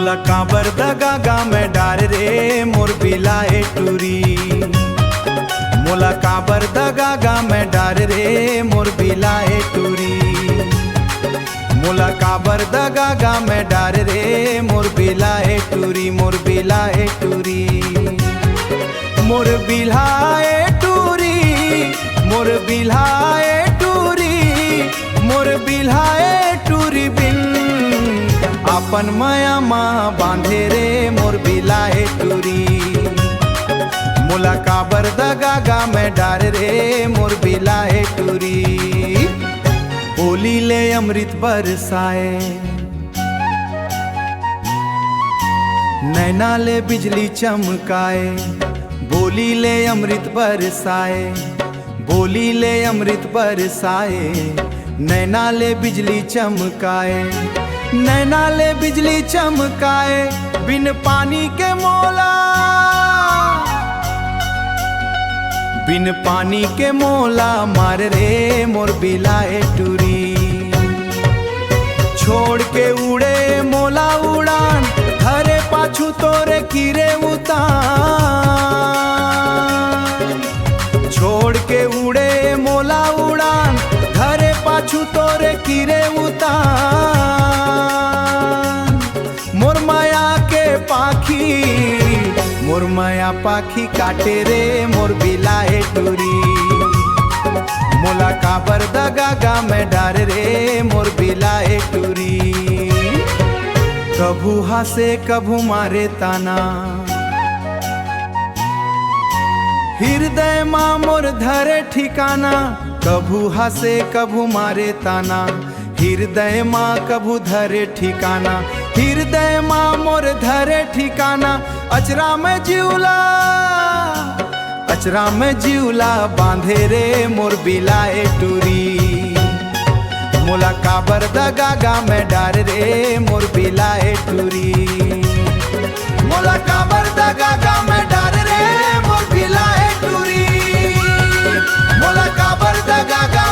मोला काबर दगा गा में डार रे मोर बिलाए टूरी। मोला काबर दगा गा में डार रे मोर बिलाए टूरी। मोला काबर दगा गा में डार रे मोर बिलाए टूरी। मोर बिलाए टूरी, मोर बिलाए टूरी, मोर बिलाए टूरी, मोर बिलाए टूरी बिन अपन माया माँ बांधे रे मोर बिलाए टूरी। मोला काबर दगा गा में डार रे मोर बिलाए टूरी। बोली ले अमृत बरसाए, नैना ले बिजली चमकाए। बोली ले अमृत बरसाए, बोली ले अमृत बरसाए। नैना ले बिजली चमकाए, नैना ले बिजली चमकाए। बिन पानी के मोला, बिन पानी के मोला मार रे मोर बिलाए टूरी। छोड़ के उड़े मोला उड़ान, धरे पाछू तोरे कीरे उतान। छोड़ के उड़े मोला उड़ान, धरे पाछू तोरे कीरे उतान। मोर माया के पाखी, मोर माया पाखी काटे रे मोर बिलाए टूरी। मोला काबर दगा गा में डार रे मोर बिलाए टूरी। कभू हंसे कभू मारे ताना, हृदय माँ मोर धरे ठिकाना। कभू हंसे कभू मारे ताना, हृदय माँ कभू धरे ठिकाना। हृदय माँ मोर धरे ठिकाना। अचरा में जिउला, अचरा में जिउला बांधे रे मोर बिलाए टूरी। मोला काबर दगा गा में डार रे मोर बिलाए टूरी। मोला काबर दगा गा में डार रे मोर बिलाए टूरी। मोला काबर दगा गा